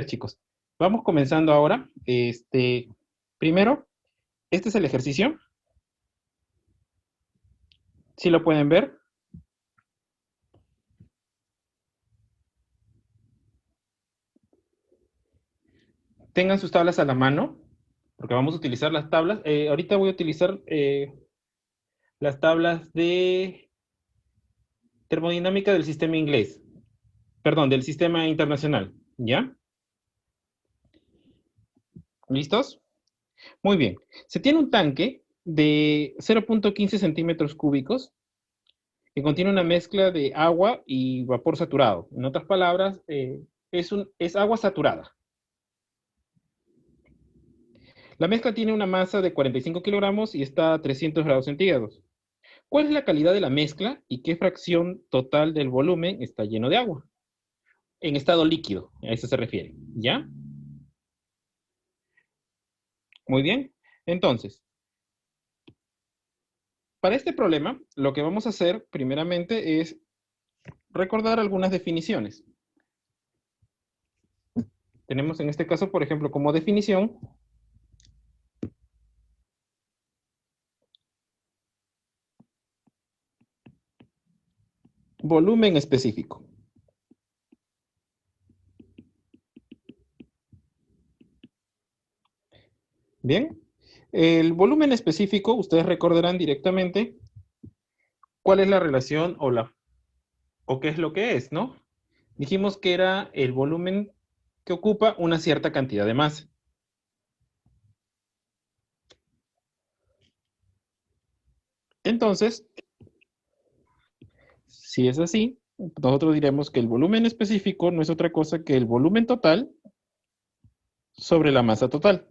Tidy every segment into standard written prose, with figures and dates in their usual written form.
Chicos, vamos comenzando ahora. Primero, este es el ejercicio. Si lo pueden ver, tengan sus tablas a la mano, porque vamos a utilizar las tablas. Ahorita voy a utilizar las tablas de termodinámica del sistema inglés, perdón, del sistema internacional. ¿Ya? ¿Listos? Muy bien. Se tiene un tanque de 0,15 centímetros cúbicos que contiene una mezcla de agua y vapor saturado. En otras palabras, es agua saturada. La mezcla tiene una masa de 45 kilogramos y está a 300 grados centígrados. ¿Cuál es la calidad de la mezcla y qué fracción total del volumen está lleno de agua? En estado líquido, a eso se refiere. ¿Ya? Muy bien. Entonces, para este problema, lo que vamos a hacer primeramente es recordar algunas definiciones. Tenemos en este caso, por ejemplo, como definición, volumen específico. Bien. El volumen específico, ustedes recordarán directamente cuál es la relación o qué es lo que es, ¿no? Dijimos que era el volumen que ocupa una cierta cantidad de masa. Entonces, si es así, nosotros diremos que el volumen específico no es otra cosa que el volumen total sobre la masa total.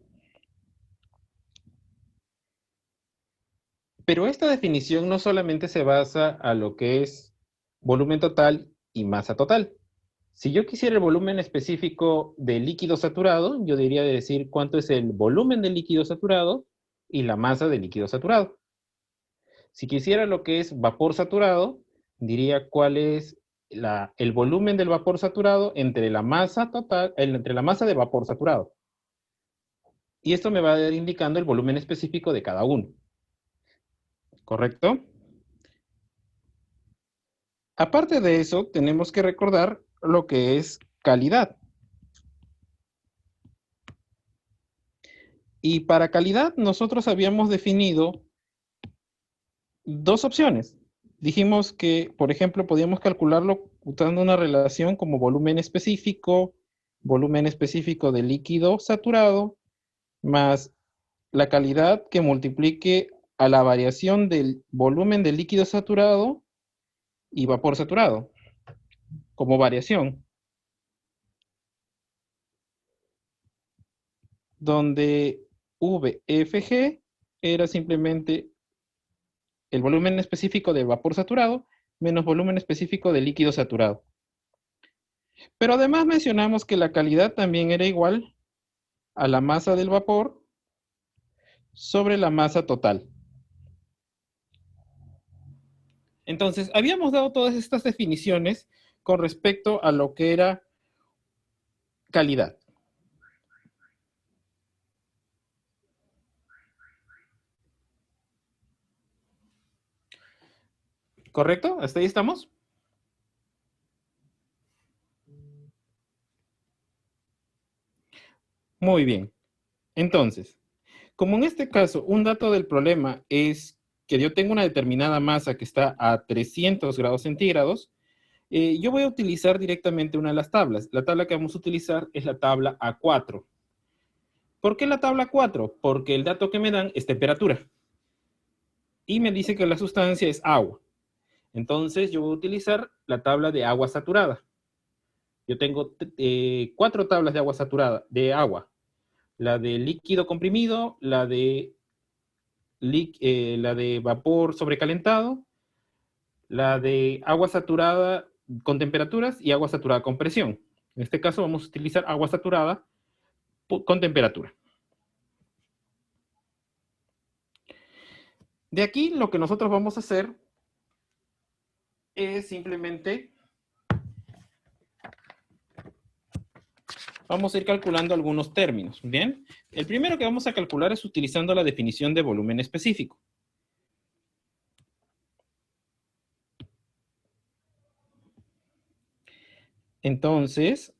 Pero esta definición no solamente se basa a lo que es volumen total y masa total. Si yo quisiera el volumen específico de líquido saturado, yo diría decir cuánto es el volumen del líquido saturado y la masa del líquido saturado. Si quisiera lo que es vapor saturado, diría cuál es el volumen del vapor saturado entre la masa total, entre la masa de vapor saturado. Y esto me va a ir indicando el volumen específico de cada uno. ¿Correcto? Aparte de eso, tenemos que recordar lo que es calidad. Y para calidad, nosotros habíamos definido dos opciones. Dijimos que, por ejemplo, podíamos calcularlo usando una relación como volumen específico de líquido saturado, más la calidad que multiplique a la variación del volumen del líquido saturado y vapor saturado, como variación, donde VFG era simplemente el volumen específico de vapor saturado menos volumen específico de líquido saturado. Pero además mencionamos que la calidad también era igual a la masa del vapor sobre la masa total. Entonces, habíamos dado todas estas definiciones con respecto a lo que era calidad. ¿Correcto? ¿Hasta ahí estamos? Muy bien. Entonces, como en este caso un dato del problema es que yo tengo una determinada masa que está a 300 grados centígrados, yo voy a utilizar directamente una de las tablas. La tabla que vamos a utilizar es la tabla A4. ¿Por qué la tabla 4? Porque el dato que me dan es temperatura. Y me dice que la sustancia es agua. Entonces yo voy a utilizar la tabla de agua saturada. Yo tengo 4 tablas de agua saturada, de agua. La de líquido comprimido, la de vapor sobrecalentado, la de agua saturada con temperaturas y agua saturada con presión. En este caso vamos a utilizar agua saturada con temperatura. De aquí lo que nosotros vamos a hacer es simplemente vamos a ir calculando algunos términos. Bien, el primero que vamos a calcular es utilizando la definición de volumen específico. Entonces,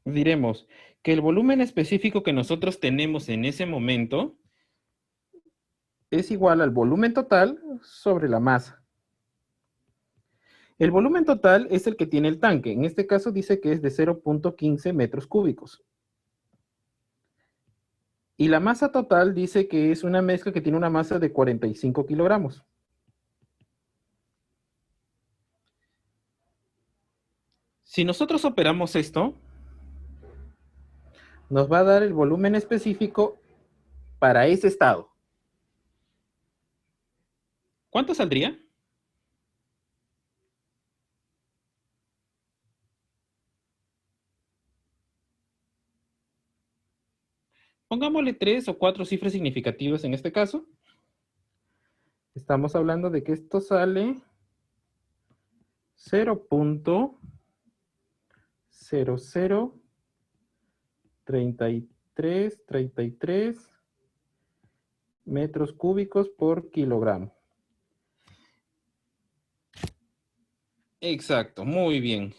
diremos que el volumen específico que nosotros tenemos en ese momento es igual al volumen total sobre la masa. El volumen total es el que tiene el tanque. En este caso dice que es de 0.15 metros cúbicos. Y la masa total dice que es una mezcla que tiene una masa de 45 kilogramos. Si nosotros operamos esto, nos va a dar el volumen específico para ese estado. ¿Cuánto saldría? Pongámosle 3 o 4 cifras significativas en este caso. Estamos hablando de que esto sale 0.0033 metros cúbicos por kilogramo. Exacto, muy bien.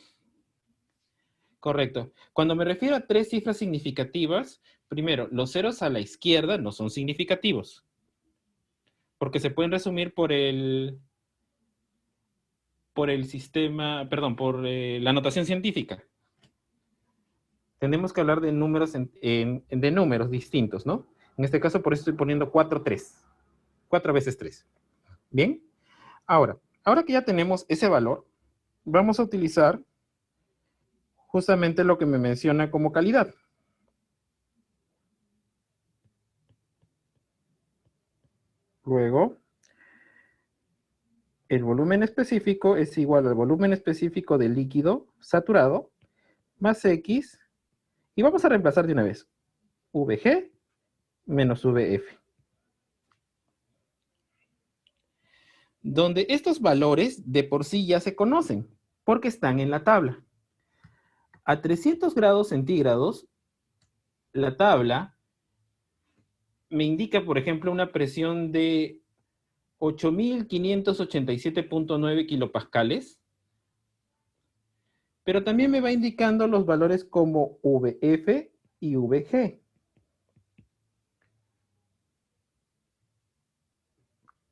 Correcto. Cuando me refiero a 3 cifras significativas, primero, los ceros a la izquierda no son significativos, porque se pueden resumir por el sistema, perdón, por la notación científica. Tenemos que hablar de números, de números distintos, ¿no? En este caso, por eso estoy poniendo 4, 3. 4 veces 3. Bien. Ahora que ya tenemos ese valor, vamos a utilizar justamente lo que me menciona como calidad. Luego, el volumen específico es igual al volumen específico del líquido saturado más X, y vamos a reemplazar de una vez, VG menos VF. Donde estos valores de por sí ya se conocen, porque están en la tabla. A 300 grados centígrados, la tabla me indica, por ejemplo, una presión de 8.587.9 kilopascales, pero también me va indicando los valores como VF y VG.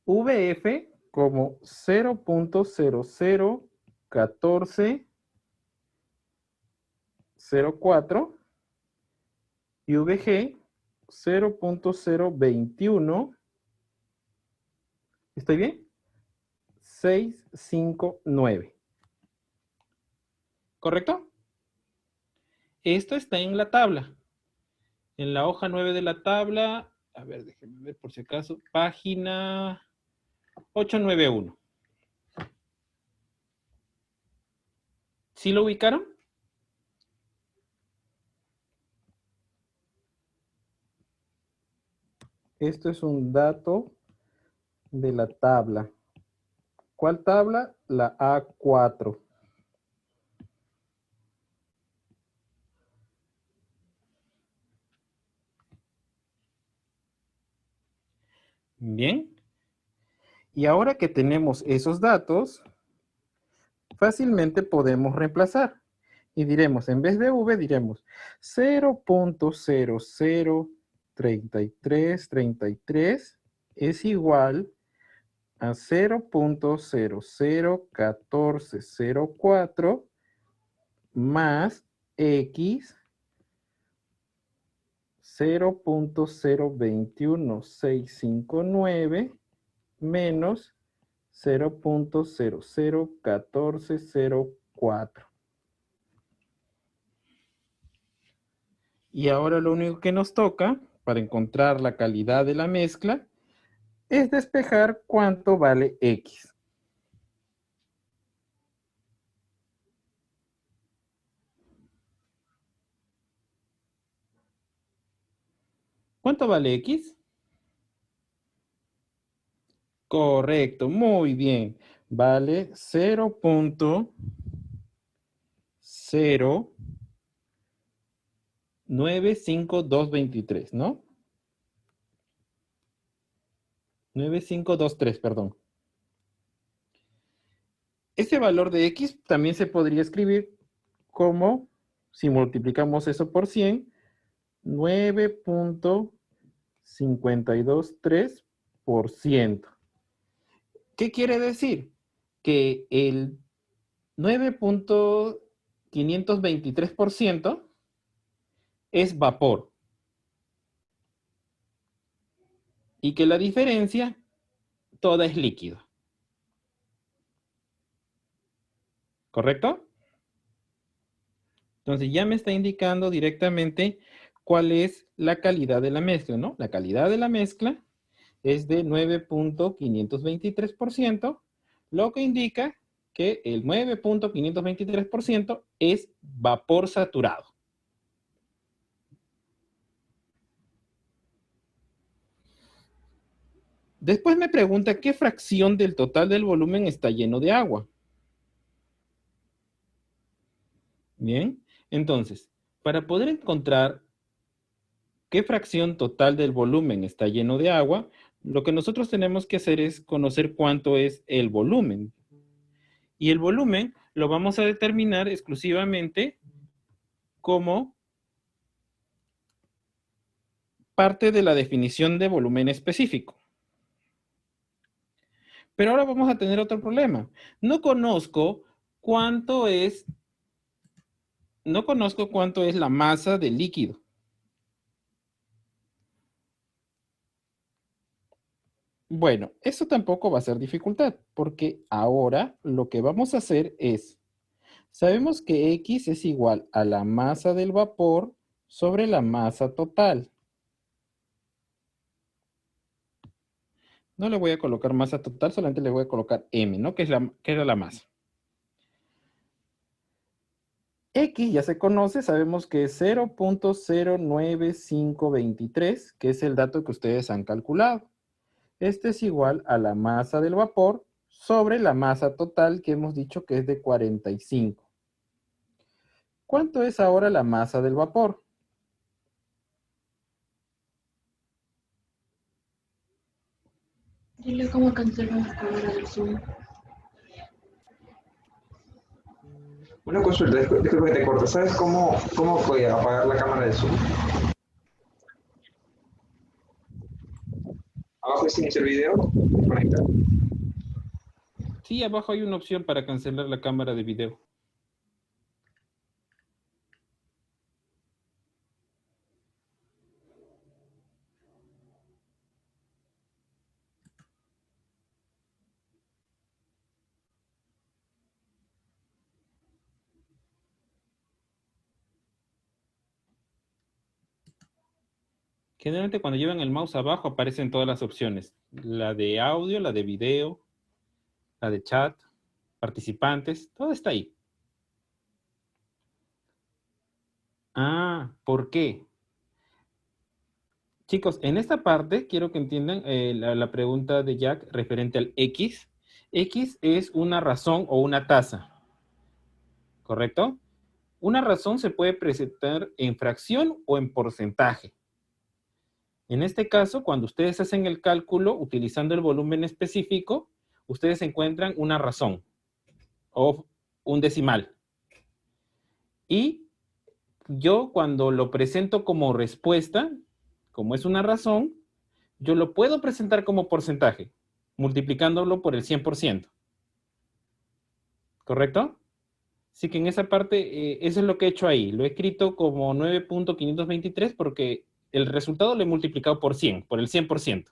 VF como 0.001404 y VG 0.021. ¿Estoy bien? 659. ¿Correcto? Esto está en la tabla. En la hoja 9 de la tabla, a ver, déjenme ver por si acaso, página 891. ¿Sí lo ubicaron? Esto es un dato de la tabla. ¿Cuál tabla? La A4. Bien. Y ahora que tenemos esos datos, fácilmente podemos reemplazar. Y diremos, en vez de V, diremos 0.003333 es igual a 0.001404 más X 0.021659 menos 0.001404. Y ahora lo único que nos toca para encontrar la calidad de la mezcla es despejar cuánto vale X. ¿Cuánto vale X? Correcto, muy bien. Vale 0.001404. 95223, ¿no? 9523, perdón. Ese valor de X también se podría escribir como, si multiplicamos eso por 100, 9.523%. ¿Qué quiere decir? Que el 9.523% es vapor. Y que la diferencia toda es líquido. ¿Correcto? Entonces ya me está indicando directamente cuál es la calidad de la mezcla, ¿no? La calidad de la mezcla es de 9.523%, lo que indica que el 9.523% es vapor saturado. Después me pregunta qué fracción del total del volumen está lleno de agua. Bien, entonces, para poder encontrar qué fracción total del volumen está lleno de agua, lo que nosotros tenemos que hacer es conocer cuánto es el volumen. Y el volumen lo vamos a determinar exclusivamente como parte de la definición de volumen específico. Pero ahora vamos a tener otro problema. No conozco cuánto es la masa del líquido. Bueno, eso tampoco va a ser dificultad, porque ahora lo que vamos a hacer es, sabemos que X es igual a la masa del vapor sobre la masa total. No le voy a colocar masa total, solamente le voy a colocar M, ¿no? Que era la masa. X ya se conoce, sabemos que es 0.09523, que es el dato que ustedes han calculado. Este es igual a la masa del vapor sobre la masa total que hemos dicho que es de 45. ¿Cuánto es ahora la masa del vapor? Dile cómo cancelar la cámara del Zoom. Una consulta, disculpa que te corto. ¿Sabes cómo puede apagar la cámara de Zoom? Abajo dice iniciar video, conectar. Sí, abajo hay una opción para cancelar la cámara de video. Generalmente cuando llevan el mouse abajo aparecen todas las opciones. La de audio, la de video, la de chat, participantes, todo está ahí. Ah, ¿por qué? Chicos, en esta parte quiero que entiendan la pregunta de Jack referente al X. X es una razón o una tasa, ¿correcto? Una razón se puede presentar en fracción o en porcentaje. En este caso, cuando ustedes hacen el cálculo utilizando el volumen específico, ustedes encuentran una razón o un decimal. Y yo cuando lo presento como respuesta, como es una razón, yo lo puedo presentar como porcentaje, multiplicándolo por el 100%. ¿Correcto? Así que en esa parte, eso es lo que he hecho ahí. Lo he escrito como 9.523 porque el resultado lo he multiplicado por 100, por el 100%.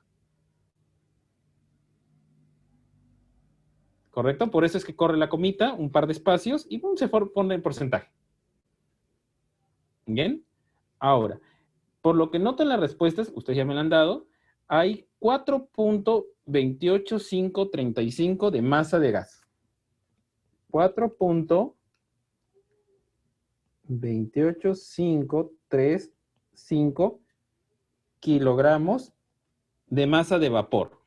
¿Correcto? Por eso es que corre la comita, un par de espacios y ¡pum! Se pone el porcentaje. ¿Bien? Ahora, por lo que notan las respuestas, ustedes ya me lo han dado, hay 4.28535 de masa de gas. 4.28535 kilogramos de masa de vapor.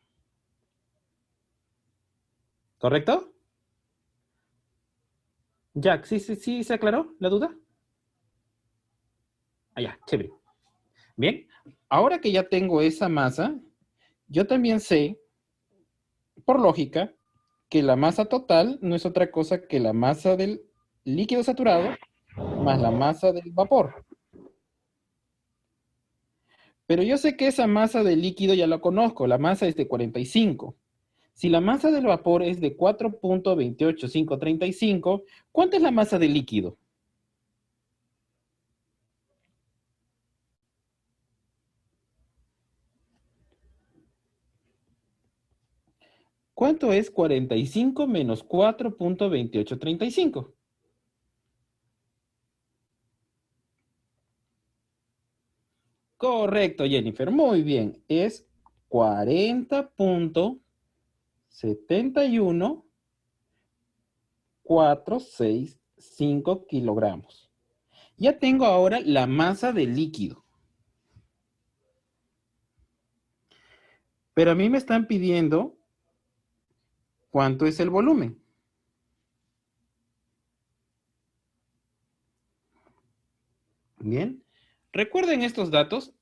¿Correcto? Jack, ¿sí se aclaró la duda? Ah, ya, chévere. Bien, ahora que ya tengo esa masa, yo también sé, por lógica, que la masa total no es otra cosa que la masa del líquido saturado más la masa del vapor. Pero yo sé que esa masa del líquido ya la conozco, la masa es de 45. Si la masa del vapor es de 4.28535, ¿cuánta es la masa del líquido? ¿Cuánto es 45 menos 4.2835? Correcto, Jennifer. Muy bien. Es 40.71465 kilogramos. Ya tengo ahora la masa del líquido. Pero a mí me están pidiendo cuánto es el volumen. Bien. Recuerden estos datos.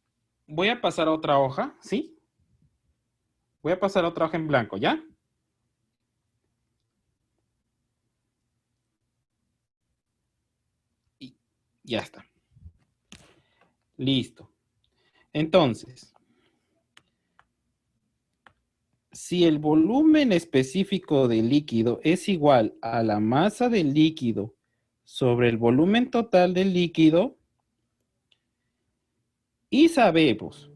Voy a pasar a otra hoja, ¿sí? Voy a pasar a otra hoja en blanco, ¿ya? Y ya está. Listo. Entonces, si el volumen específico del líquido es igual a la masa del líquido sobre el volumen total del líquido, y sabemos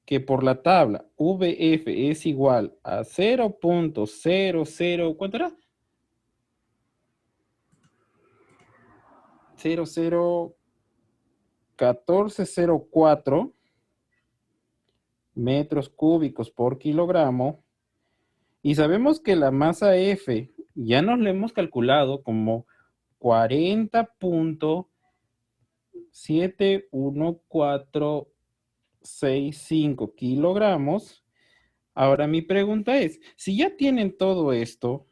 que por la tabla VF es igual a 0.00, ¿cuánto era? 0.01404 metros cúbicos por kilogramo. Y sabemos que la masa F ya nos la hemos calculado como 40.71465 kilogramos. Ahora mi pregunta es, si ya tienen todo esto,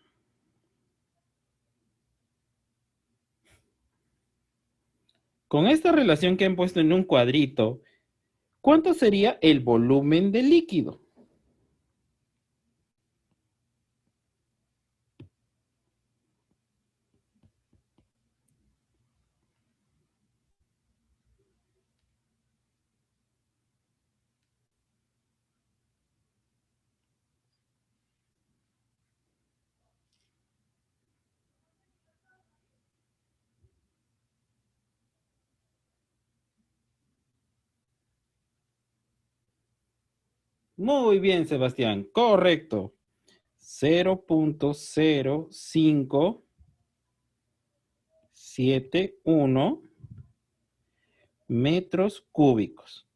con esta relación que han puesto en un cuadrito, ¿cuánto sería el volumen del líquido? Muy bien, Sebastián, correcto. 0.0571 metros cúbicos.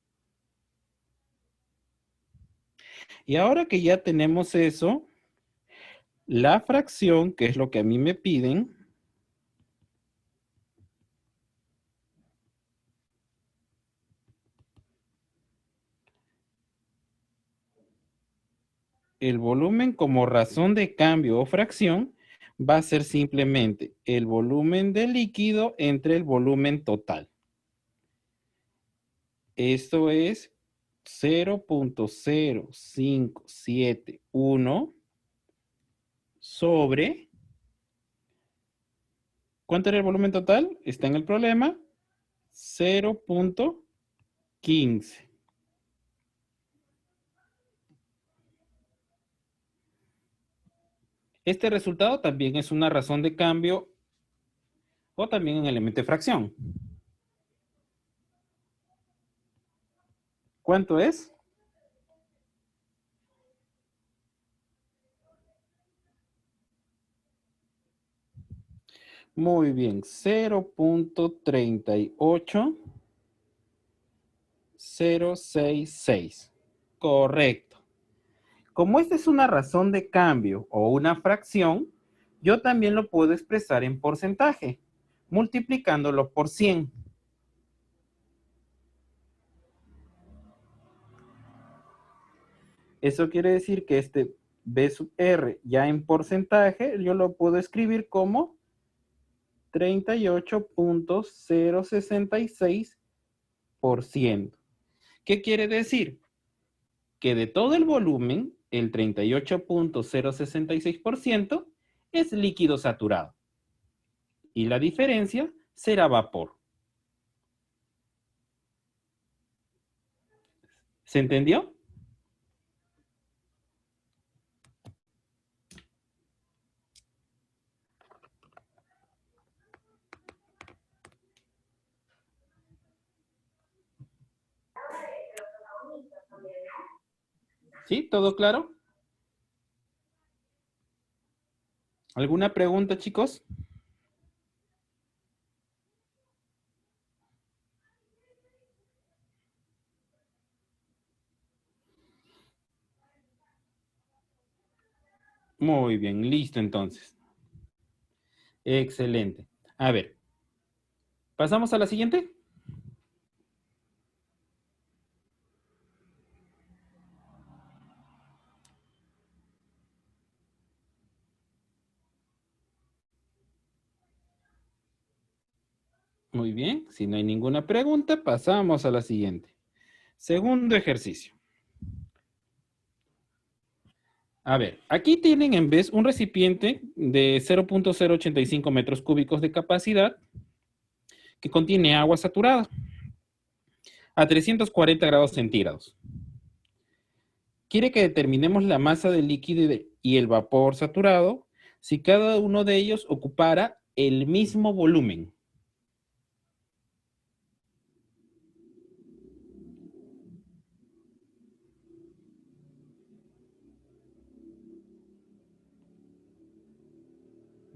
Y ahora que ya tenemos eso, la fracción, que es lo que a mí me piden, el volumen como razón de cambio o fracción va a ser simplemente el volumen del líquido entre el volumen total. Esto es 0.0571 sobre... ¿Cuánto era el volumen total? Está en el problema. 0.15. Este resultado también es una razón de cambio o también un elemento de fracción. ¿Cuánto es? Muy bien, 0.38066. Correcto. Como esta es una razón de cambio o una fracción, yo también lo puedo expresar en porcentaje, multiplicándolo por 100. Eso quiere decir que este B sub R ya en porcentaje, yo lo puedo escribir como 38.066%. ¿Qué quiere decir? Que de todo el volumen, el 38.066% es líquido saturado. Y la diferencia será vapor. ¿Se entendió? ¿Sí? ¿Todo claro? ¿Alguna pregunta, chicos? Muy bien, listo entonces. Excelente. A ver, ¿pasamos a la siguiente? Muy bien, si no hay ninguna pregunta, pasamos a la siguiente. Segundo ejercicio. A ver, aquí tienen en vez un recipiente de 0.085 metros cúbicos de capacidad que contiene agua saturada a 340 grados centígrados. Quiere que determinemos la masa del líquido y el vapor saturado si cada uno de ellos ocupara el mismo volumen.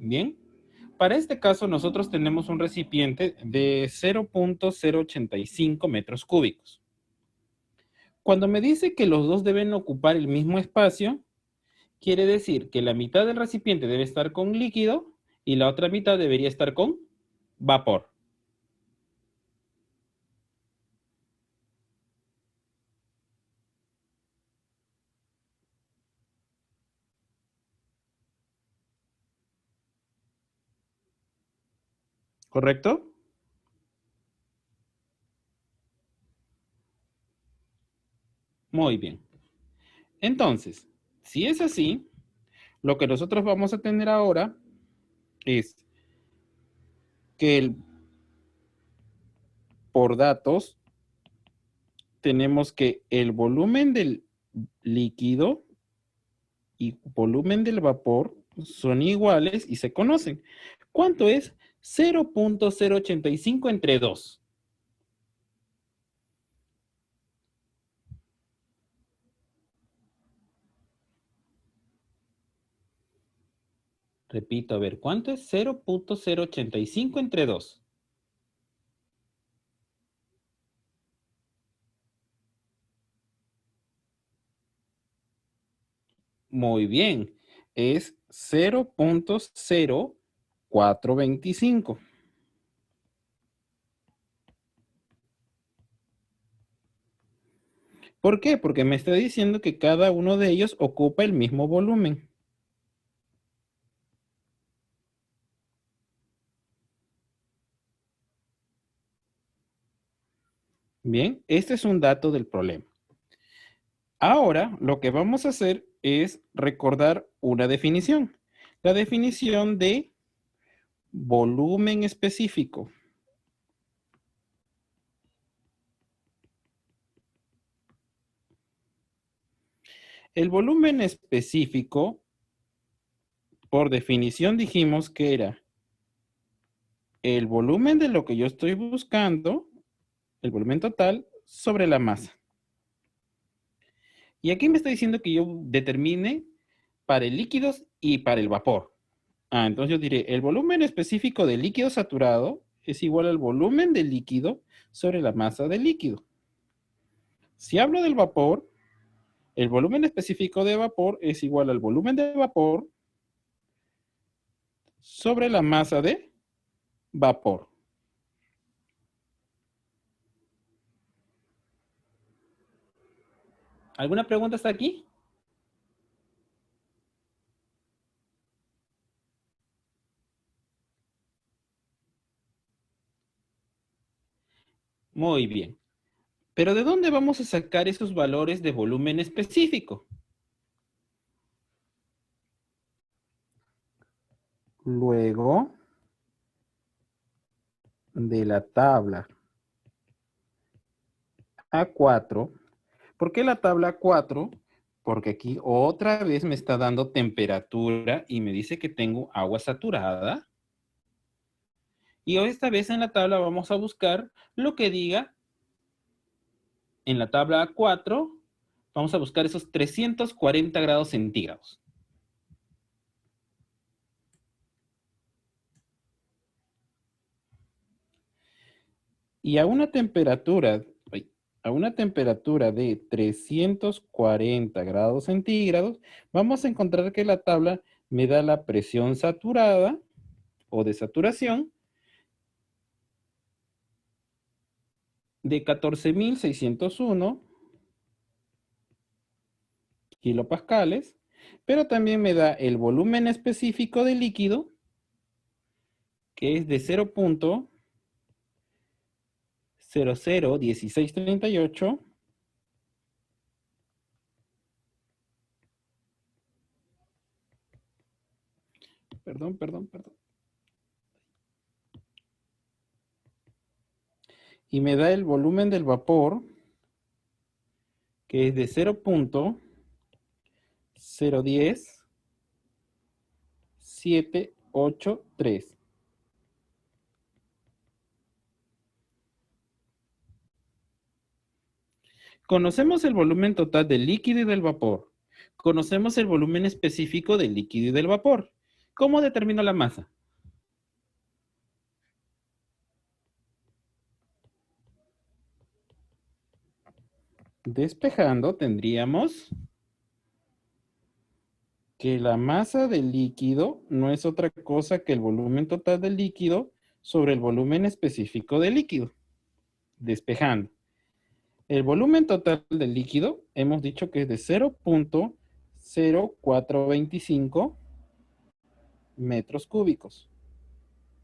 Bien, para este caso nosotros tenemos un recipiente de 0.085 metros cúbicos. Cuando me dice que los dos deben ocupar el mismo espacio, quiere decir que la mitad del recipiente debe estar con líquido y la otra mitad debería estar con vapor. ¿Correcto? Muy bien. Entonces, si es así, lo que nosotros vamos a tener ahora es que por datos tenemos que el volumen del líquido y volumen del vapor son iguales y se conocen. ¿Cuánto es? 0.085 entre 2. Repito, a ver, ¿cuánto es 0.085 entre 2? Muy bien, es 0.0425. ¿Por qué? Porque me está diciendo que cada uno de ellos ocupa el mismo volumen. Bien, este es un dato del problema. Ahora, lo que vamos a hacer es recordar una definición. La definición de volumen específico. El volumen específico, por definición dijimos que era el volumen de lo que yo estoy buscando, el volumen total, sobre la masa. Y aquí me está diciendo que yo determine para el líquido y para el vapor. Entonces yo diré, el volumen específico del líquido saturado es igual al volumen del líquido sobre la masa del líquido. Si hablo del vapor, el volumen específico de vapor es igual al volumen de vapor sobre la masa de vapor. ¿Alguna pregunta hasta aquí? Muy bien. Pero ¿de dónde vamos a sacar esos valores de volumen específico? Luego de la tabla A4. ¿Por qué la tabla 4? Porque aquí otra vez me está dando temperatura y me dice que tengo agua saturada. Y esta vez en la tabla vamos a buscar lo que diga en la tabla A4. Vamos a buscar esos 340 grados centígrados. Y a una temperatura de 340 grados centígrados, vamos a encontrar que la tabla me da la presión saturada o de saturación de 14.601 kilopascales, pero también me da el volumen específico del líquido, que es de 0.001638. Perdón. Y me da el volumen del vapor, que es de 0.010783. Conocemos el volumen total del líquido y del vapor. Conocemos el volumen específico del líquido y del vapor. ¿Cómo determino la masa? Despejando, tendríamos que la masa del líquido no es otra cosa que el volumen total del líquido sobre el volumen específico del líquido. Despejando. El volumen total del líquido hemos dicho que es de 0.0425 metros cúbicos.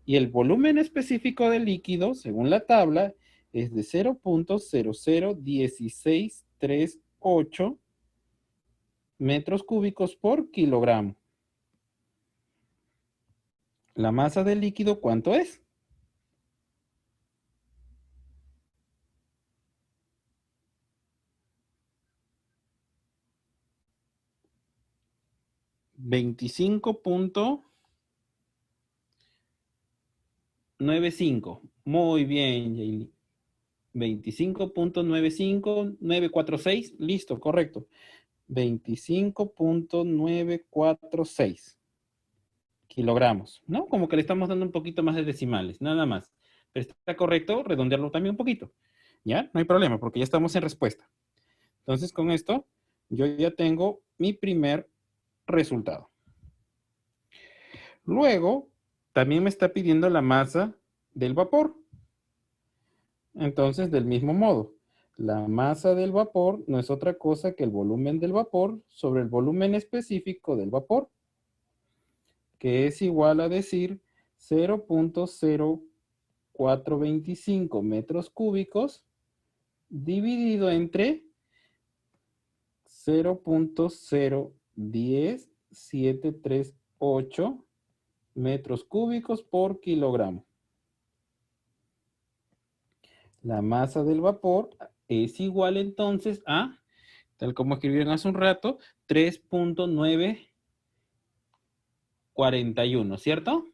Y el volumen específico del líquido, según la tabla, es de 0.001638 metros cúbicos por kilogramo. ¿La masa del líquido cuánto es? $25.95. Muy bien, Yaeli. 25.95946. Listo, correcto. 25.946 kilogramos, ¿no? Como que le estamos dando un poquito más de decimales, nada más. Pero está correcto redondearlo también un poquito. ¿Ya? No hay problema, porque ya estamos en respuesta. Entonces, con esto, yo ya tengo mi primer resultado. Luego, también me está pidiendo la masa del vapor. Entonces, del mismo modo, la masa del vapor no es otra cosa que el volumen del vapor sobre el volumen específico del vapor, que es igual a decir 0.0425 metros cúbicos dividido entre 0.010738 metros cúbicos por kilogramo. La masa del vapor es igual entonces a, tal como escribieron hace un rato, 3.941, ¿cierto?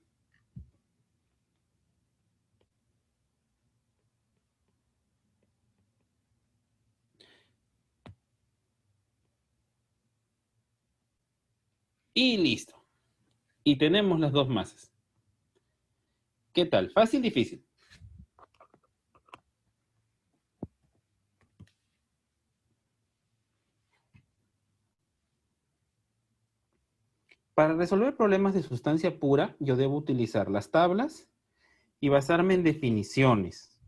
Y listo. Y tenemos las dos masas. ¿Qué tal? ¿Fácil, difícil? Para resolver problemas de sustancia pura, yo debo utilizar las tablas y basarme en definiciones.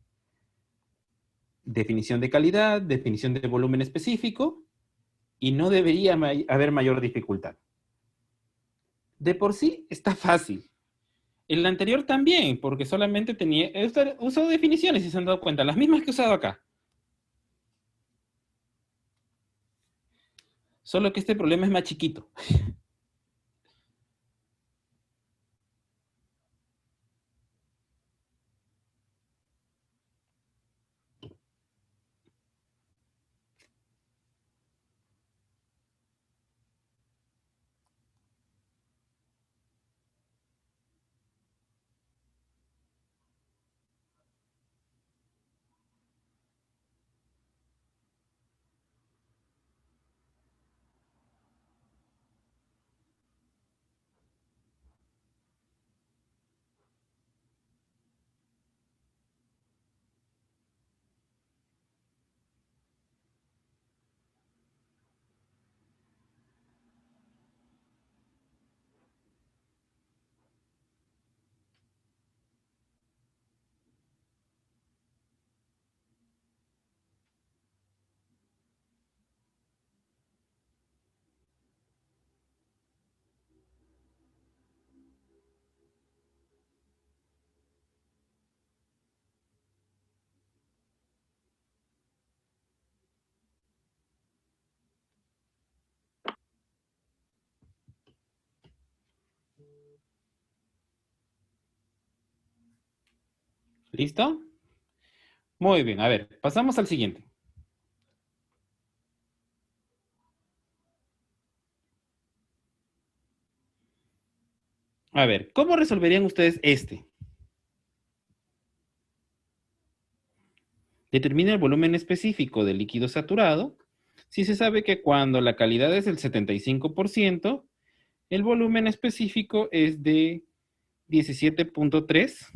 Definición de calidad, definición de volumen específico, y no debería haber mayor dificultad. De por sí está fácil. El anterior también, porque solamente tenía, uso definiciones, si se han dado cuenta, las mismas que he usado acá. Solo que este problema es más chiquito. ¿Listo? Muy bien, a ver, pasamos al siguiente. A ver, ¿cómo resolverían ustedes este? Determina el volumen específico del líquido saturado. Si se sabe que cuando la calidad es del 75%, el volumen específico es de 17.3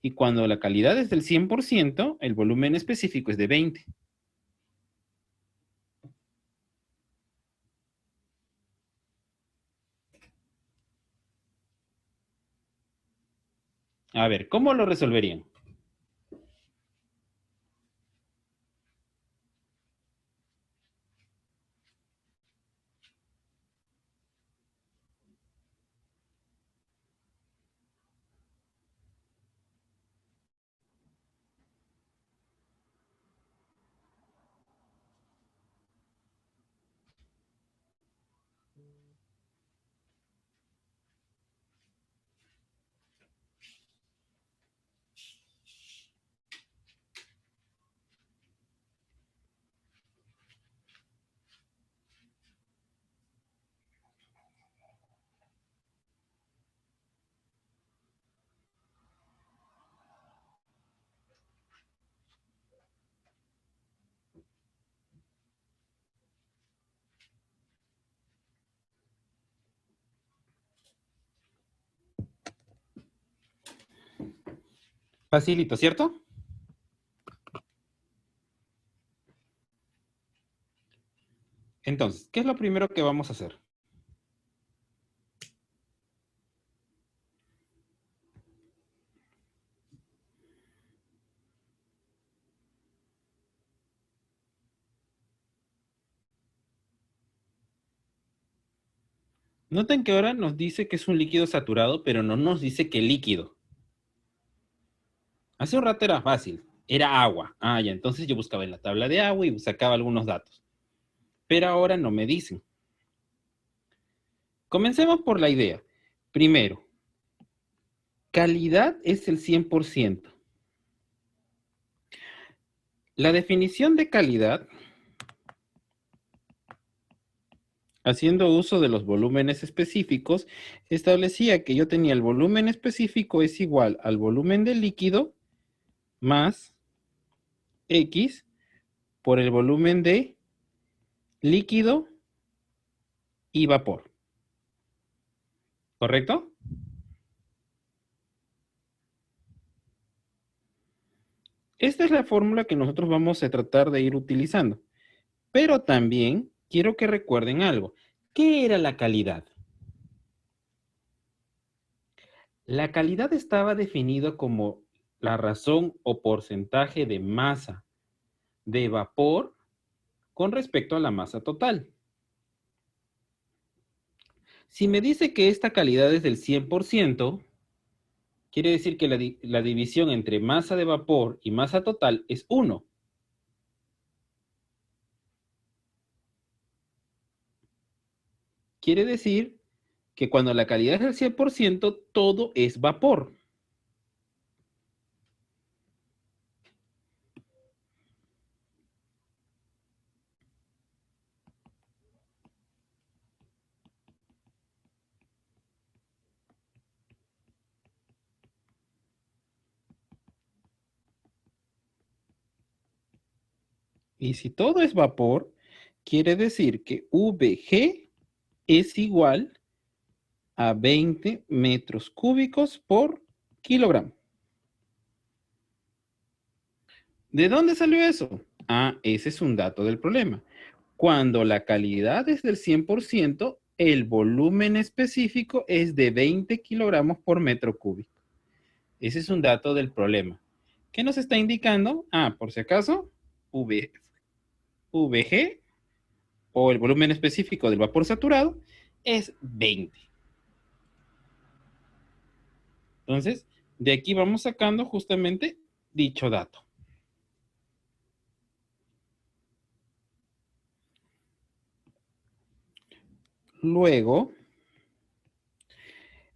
y cuando la calidad es del 100%, el volumen específico es de 20. A ver, ¿cómo lo resolverían? Facilito, ¿cierto? Entonces, ¿qué es lo primero que vamos a hacer? Noten que ahora nos dice que es un líquido saturado, pero no nos dice qué líquido. Hace un rato era fácil, era agua. Ah, ya, entonces yo buscaba en la tabla de agua y sacaba algunos datos. Pero ahora no me dicen. Comencemos por la idea. Primero, calidad es el 100%. La definición de calidad, haciendo uso de los volúmenes específicos, establecía que yo tenía el volumen específico es igual al volumen del líquido más X por el volumen de líquido y vapor. ¿Correcto? Esta es la fórmula que nosotros vamos a tratar de ir utilizando. Pero también quiero que recuerden algo. ¿Qué era la calidad? La calidad estaba definido como la razón o porcentaje de masa de vapor con respecto a la masa total. Si me dice que esta calidad es del 100%, Quiere decir que la división entre masa de vapor y masa total es 1. Quiere decir que cuando la calidad es del 100%, todo es vapor. Y si todo es vapor, quiere decir que VG es igual a 20 metros cúbicos por kilogramo. ¿De dónde salió eso? Ah, ese es un dato del problema. Cuando la calidad es del 100%, el volumen específico es de 20 kilogramos por metro cúbico. Ese es un dato del problema. ¿Qué nos está indicando? Ah, por si acaso, VG o el volumen específico del vapor saturado es 20. Entonces, de aquí vamos sacando justamente dicho dato. Luego,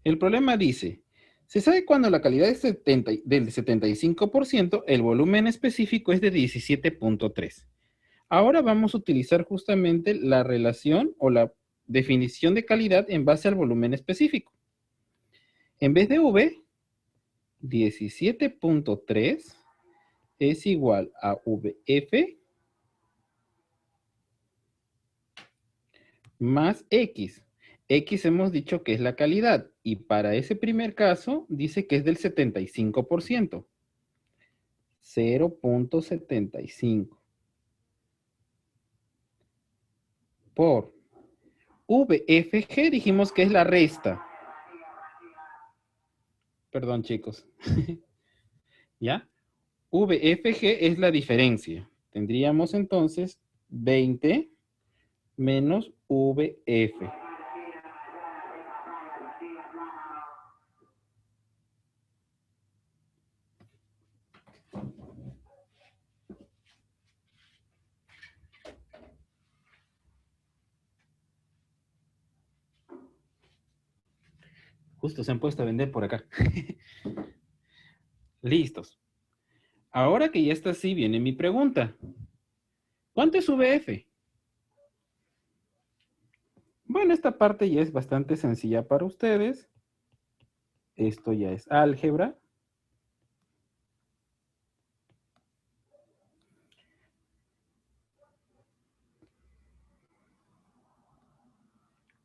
el problema dice, se sabe cuando la calidad es del 75%, el volumen específico es de 17.3. Ahora vamos a utilizar justamente la relación o la definición de calidad en base al volumen específico. En vez de V, 17.3 es igual a VF más X. X hemos dicho que es la calidad y para ese primer caso dice que es del 75%. 0.75 por VFG dijimos que es la resta. Perdón, chicos. ¿Ya? VFG es la diferencia. Tendríamos entonces 20 menos VF. Justo se han puesto a vender por acá. Listos. Ahora que ya está así, viene mi pregunta. ¿Cuánto es VF? Bueno, esta parte ya es bastante sencilla para ustedes. Esto ya es álgebra.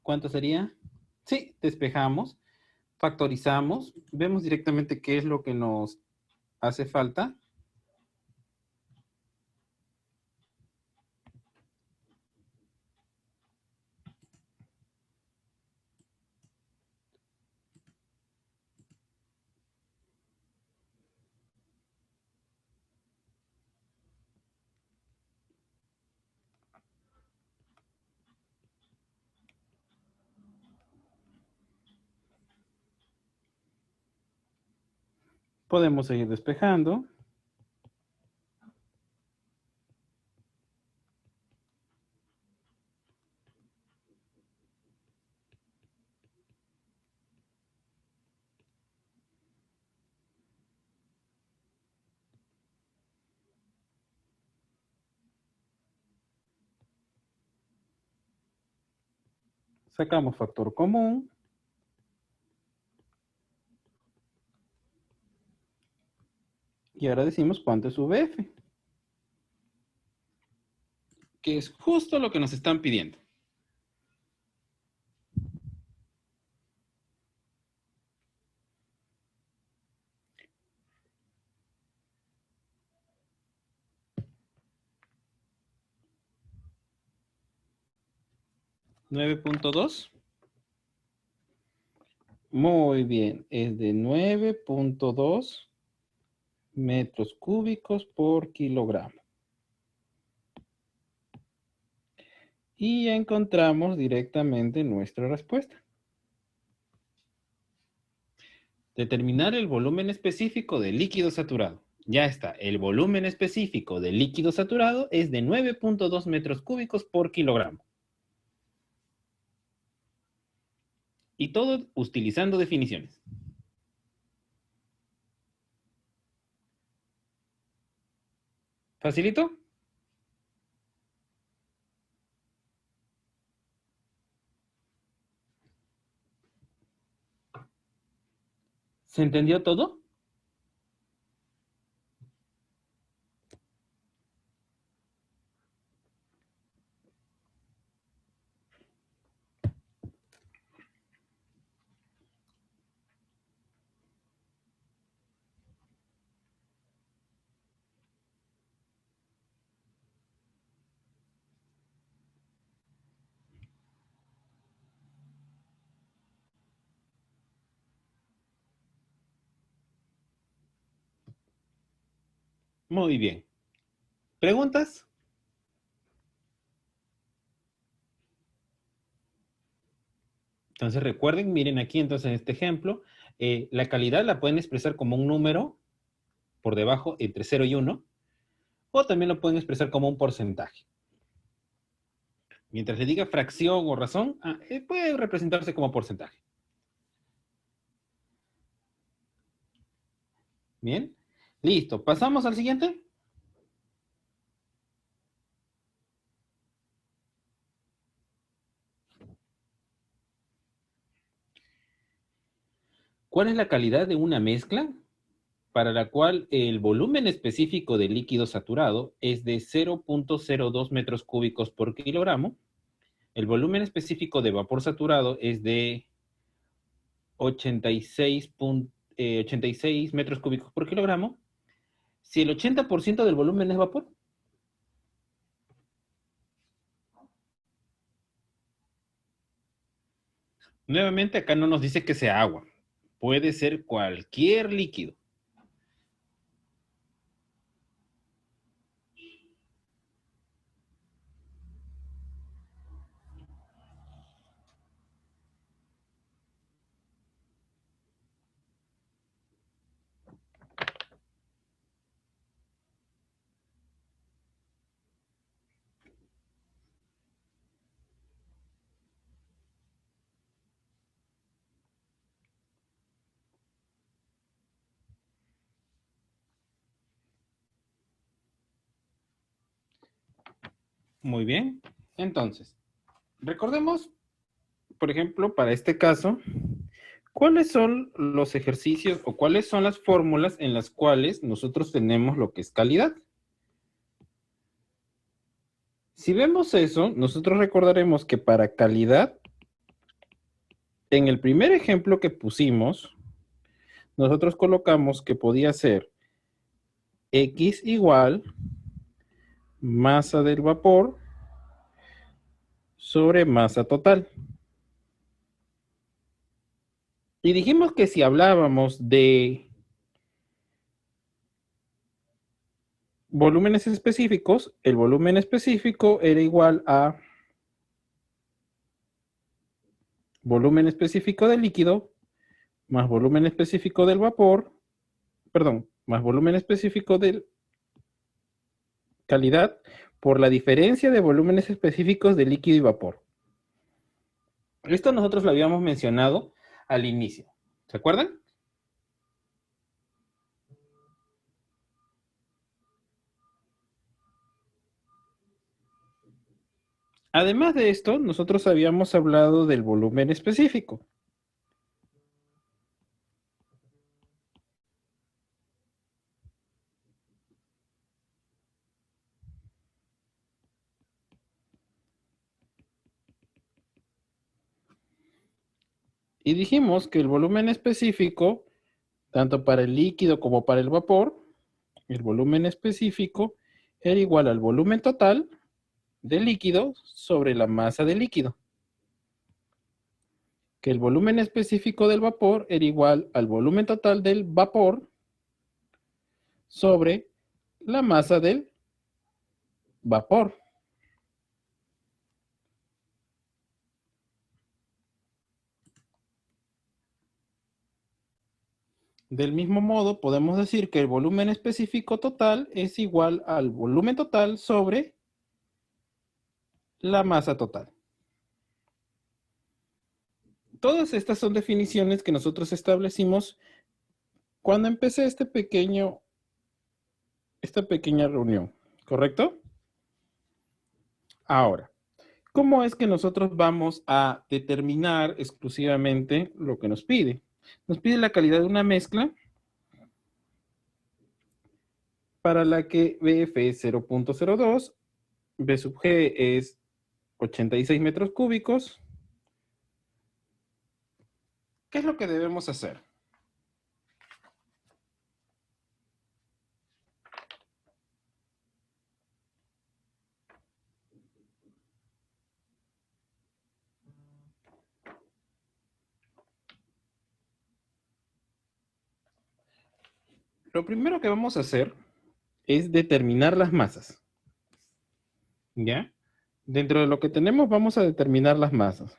¿Cuánto sería? Sí, despejamos, factorizamos, vemos directamente qué es lo que nos hace falta. Podemos seguir despejando. Sacamos factor común. Y ahora decimos cuánto es VF. Que es justo lo que nos están pidiendo. ¿9.2? Muy bien, es de 9.2 metros cúbicos por kilogramo. Y ya encontramos directamente nuestra respuesta. Determinar el volumen específico del líquido saturado. Ya está, el volumen específico del líquido saturado es de 9.2 metros cúbicos por kilogramo. Y todo utilizando definiciones. ¿Facilito? ¿Se entendió todo? Muy bien. ¿Preguntas? Entonces recuerden, miren aquí entonces en este ejemplo, la calidad la pueden expresar como un número por debajo entre 0 y 1, o también lo pueden expresar como un porcentaje. Mientras le diga fracción o razón, puede representarse como porcentaje. Bien, listo. ¿Pasamos al siguiente? ¿Cuál es la calidad de una mezcla para la cual el volumen específico de líquido saturado es de 0.02 metros cúbicos por kilogramo? El volumen específico de vapor saturado es de 86 metros cúbicos por kilogramo. Si el 80% del volumen es vapor. Nuevamente acá no nos dice que sea agua. Puede ser cualquier líquido. Muy bien. Entonces, recordemos, por ejemplo, para este caso, ¿cuáles son los ejercicios o cuáles son las fórmulas en las cuales nosotros tenemos lo que es calidad? Si vemos eso, nosotros recordaremos que para calidad, en el primer ejemplo que pusimos, nosotros colocamos que podía ser X igual masa del vapor sobre masa total. Y dijimos que si hablábamos de volúmenes específicos, el volumen específico era igual a volumen específico del líquido más volumen específico del vapor, perdón, más volumen específico de calidad por la diferencia de volúmenes específicos de líquido y vapor. Esto nosotros lo habíamos mencionado al inicio. ¿Se acuerdan? Además de esto, nosotros habíamos hablado del volumen específico. Y dijimos que el volumen específico, tanto para el líquido como para el vapor, el volumen específico era igual al volumen total del líquido sobre la masa del líquido. Que el volumen específico del vapor era igual al volumen total del vapor sobre la masa del vapor. Del mismo modo, podemos decir que el volumen específico total es igual al volumen total sobre la masa total. Todas estas son definiciones que nosotros establecimos cuando empecé esta pequeña reunión, ¿correcto? Ahora, ¿cómo es que nosotros vamos a determinar exclusivamente lo que nos pide? Nos pide la calidad de una mezcla para la que BF es 0.02, B sub G es 86 metros cúbicos. ¿Qué es lo que debemos hacer? Lo primero que vamos a hacer es determinar las masas. ¿Ya? Dentro de lo que tenemos vamos a determinar las masas.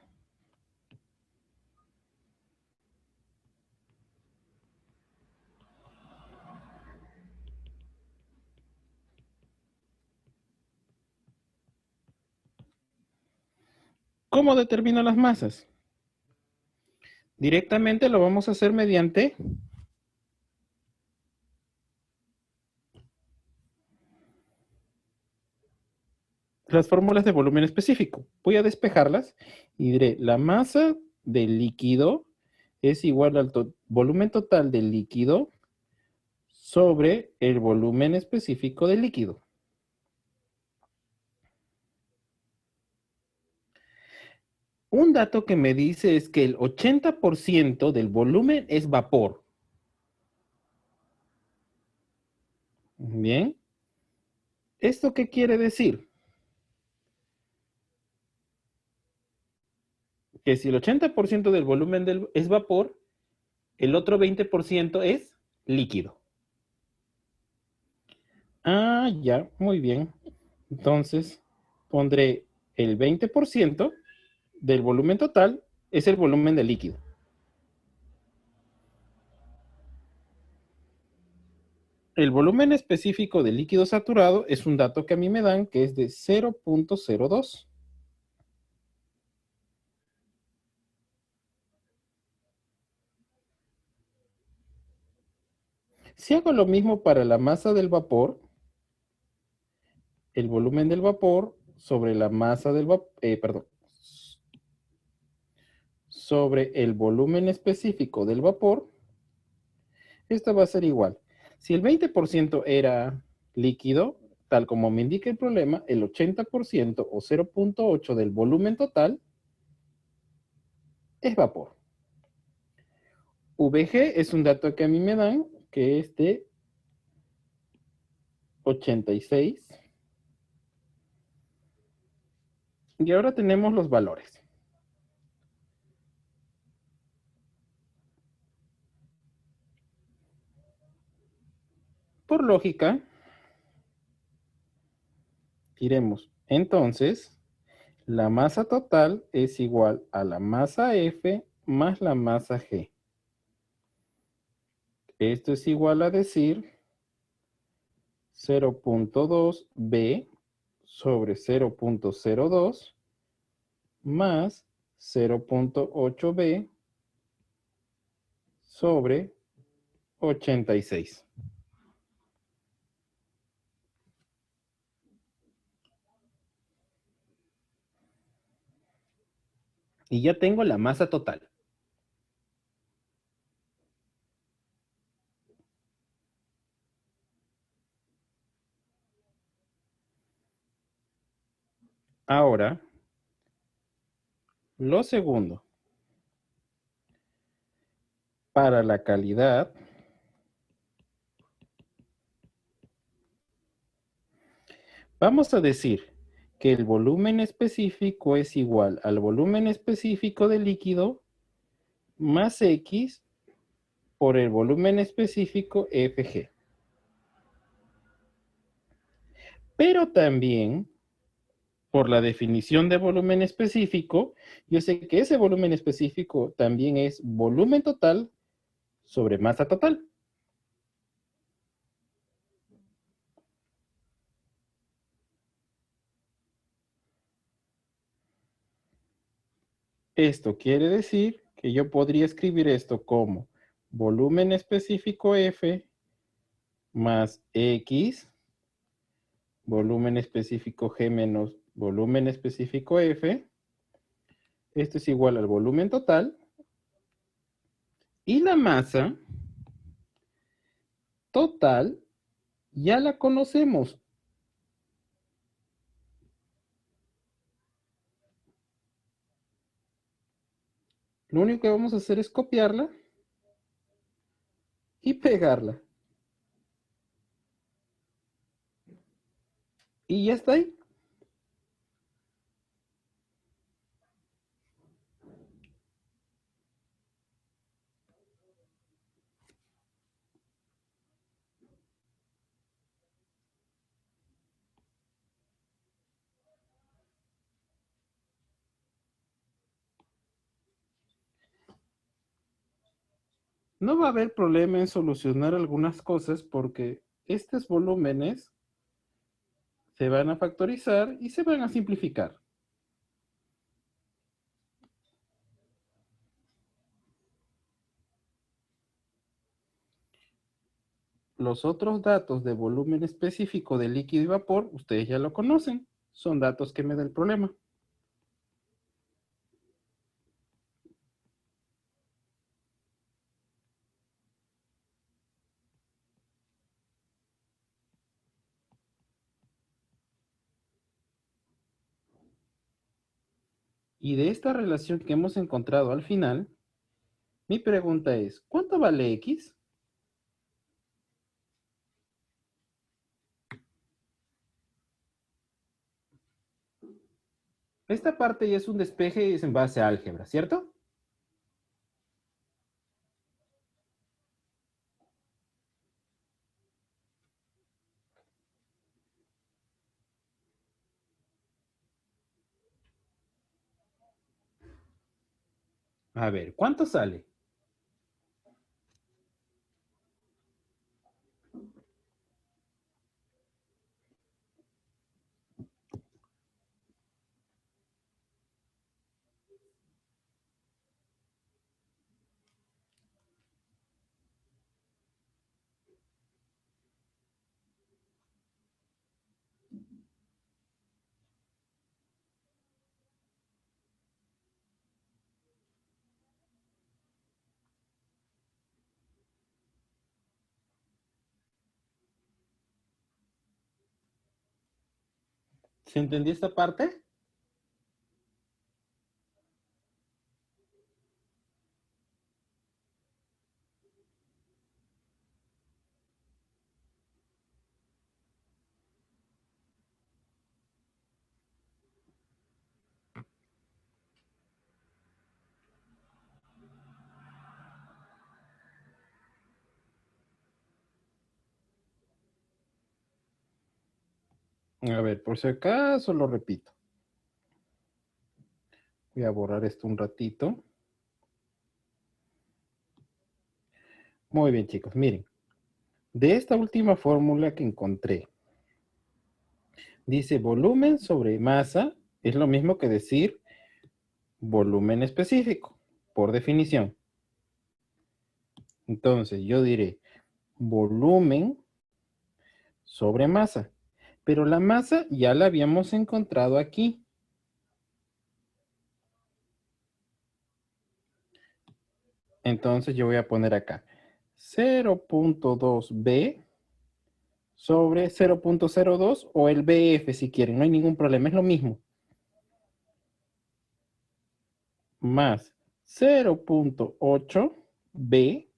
¿Cómo determino las masas? Directamente lo vamos a hacer mediante las fórmulas de volumen específico. Voy a despejarlas y diré la masa del líquido es igual al volumen total del líquido sobre el volumen específico del líquido. Un dato que me dice es que el 80% del volumen es vapor. Bien. ¿Esto qué quiere decir? Que si el 80% del volumen es vapor, el otro 20% es líquido. Ah, ya, muy bien. Entonces, pondré el 20% del volumen total es el volumen del líquido. El volumen específico del líquido saturado es un dato que a mí me dan que es de 0.02. Si hago lo mismo para la masa del vapor, el volumen del vapor sobre la masa del vapor, sobre el volumen específico del vapor, esto va a ser igual. Si el 20% era líquido, tal como me indica el problema, el 80% o 0.8 del volumen total es vapor. VG es un dato que a mí me dan, que es de 86. Y ahora tenemos los valores. Por lógica, diremos, entonces, la masa total es igual a la masa F más la masa G. Esto es igual a decir 0.2 B sobre 0.02 más 0.8 B sobre 86. Y ya tengo la masa total. Ahora, lo segundo. Para la calidad, vamos a decir que el volumen específico es igual al volumen específico del líquido más X por el volumen específico FG. Pero también, por la definición de volumen específico, yo sé que ese volumen específico también es volumen total sobre masa total. Esto quiere decir que yo podría escribir esto como volumen específico F más X, volumen específico G menos volumen específico F. Esto es igual al volumen total. Y la masa total ya la conocemos. Lo único que vamos a hacer es copiarla y pegarla. Y ya está ahí. No va a haber problema en solucionar algunas cosas porque estos volúmenes se van a factorizar y se van a simplificar. Los otros datos de volumen específico de líquido y vapor, ustedes ya lo conocen. Son datos que me da el problema. Y de esta relación que hemos encontrado al final, mi pregunta es, ¿cuánto vale X? Esta parte ya es un despeje y es en base a álgebra, ¿cierto? A ver, ¿cuánto sale? ¿Se entendió esta parte? A ver, por si acaso lo repito. Voy a borrar esto un ratito. Muy bien, chicos, miren. De esta última fórmula que encontré, dice volumen sobre masa, es lo mismo que decir volumen específico, por definición. Entonces, yo diré volumen sobre masa. Pero la masa ya la habíamos encontrado aquí. Entonces, yo voy a poner acá 0.2B sobre 0.02 o el BF si quieren, no hay ningún problema, es lo mismo. Más 0.8B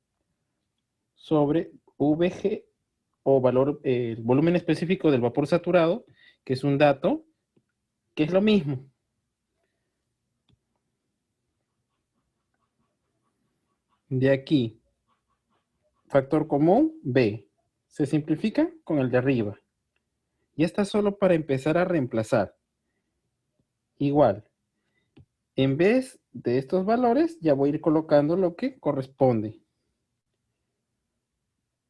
sobre VG o valor, el volumen específico del vapor saturado, que es un dato, que es lo mismo. De aquí, factor común, B. Se simplifica con el de arriba. Y está solo para empezar a reemplazar. Igual, en vez de estos valores, ya voy a ir colocando lo que corresponde.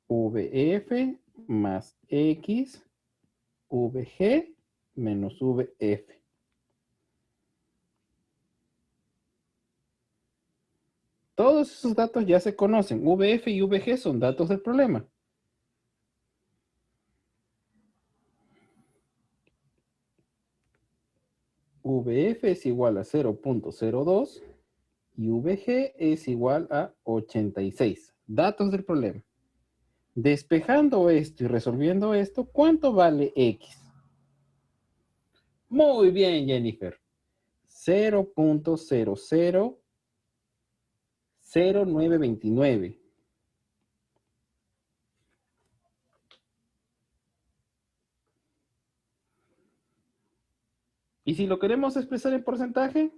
VF más X, VG menos VF. Todos esos datos ya se conocen. VF y VG son datos del problema. VF es igual a 0.02 y VG es igual a 86. Datos del problema. Despejando esto y resolviendo esto, ¿cuánto vale X? Muy bien, Jennifer. 0.000929. Y si lo queremos expresar en porcentaje,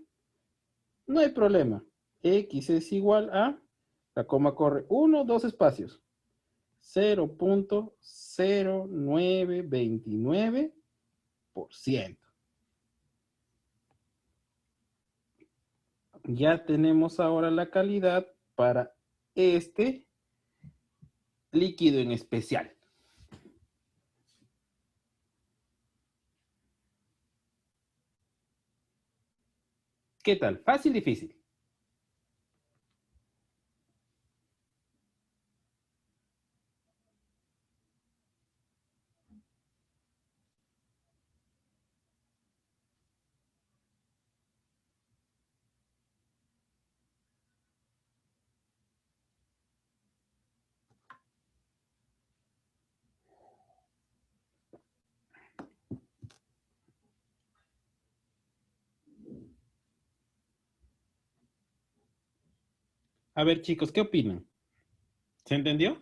no hay problema. X es igual a, la coma corre 1, 2 espacios. 0.0929%. Ya tenemos ahora la calidad para este líquido en especial. ¿Qué tal? ¿Fácil, difícil? A ver, chicos, ¿qué opinan? ¿Se entendió?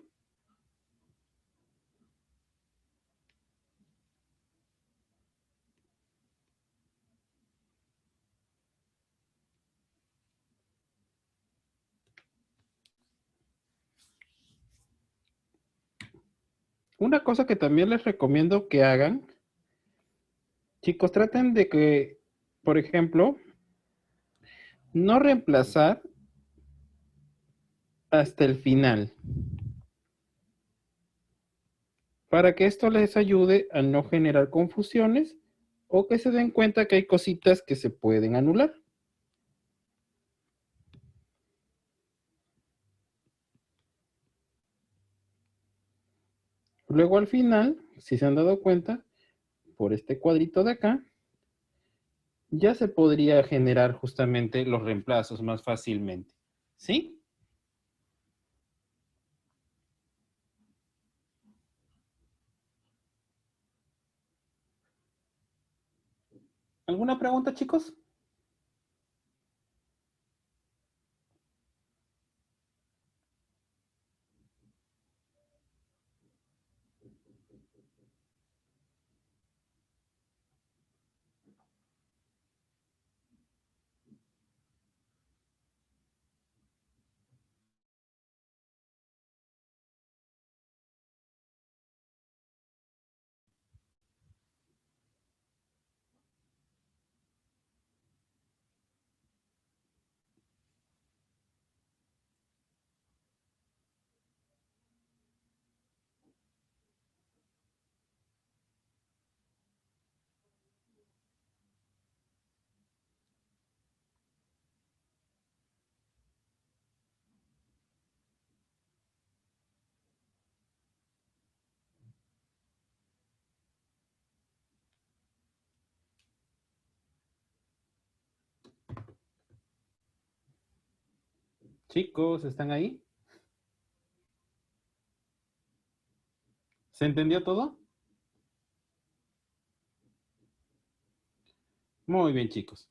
Una cosa que también les recomiendo que hagan, chicos, traten de que, por ejemplo, no reemplazar hasta el final, para que esto les ayude a no generar confusiones o que se den cuenta que hay cositas que se pueden anular. Luego al final, si se han dado cuenta, por este cuadrito de acá, ya se podría generar justamente los reemplazos más fácilmente. ¿Sí? ¿Alguna pregunta, chicos? Chicos, ¿están ahí? ¿Se entendió todo? Muy bien, chicos.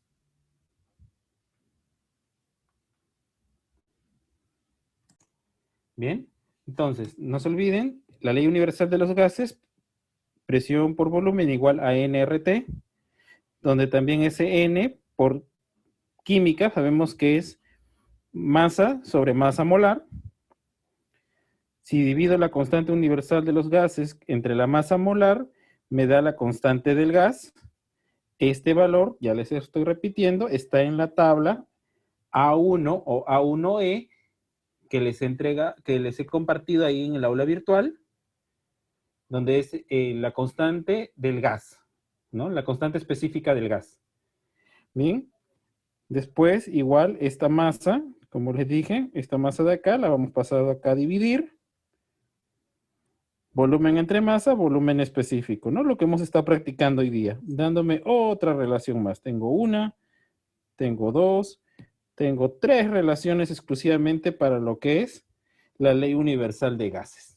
Bien, entonces, no se olviden, la ley universal de los gases, presión por volumen igual a nRT, donde también ese N por química sabemos que es masa sobre masa molar. Si divido la constante universal de los gases entre la masa molar, me da la constante del gas. Este valor, ya les estoy repitiendo, está en la tabla A1 o A1E, que les he compartido ahí en el aula virtual, donde es la constante del gas, ¿no? La constante específica del gas. Bien. Después, igual, esta masa, como les dije, esta masa de acá, la vamos a pasar acá a dividir. Volumen entre masa, volumen específico, ¿no? Lo que hemos estado practicando hoy día, dándome otra relación más. Tengo una, tengo dos, tengo tres relaciones exclusivamente para lo que es la ley universal de gases.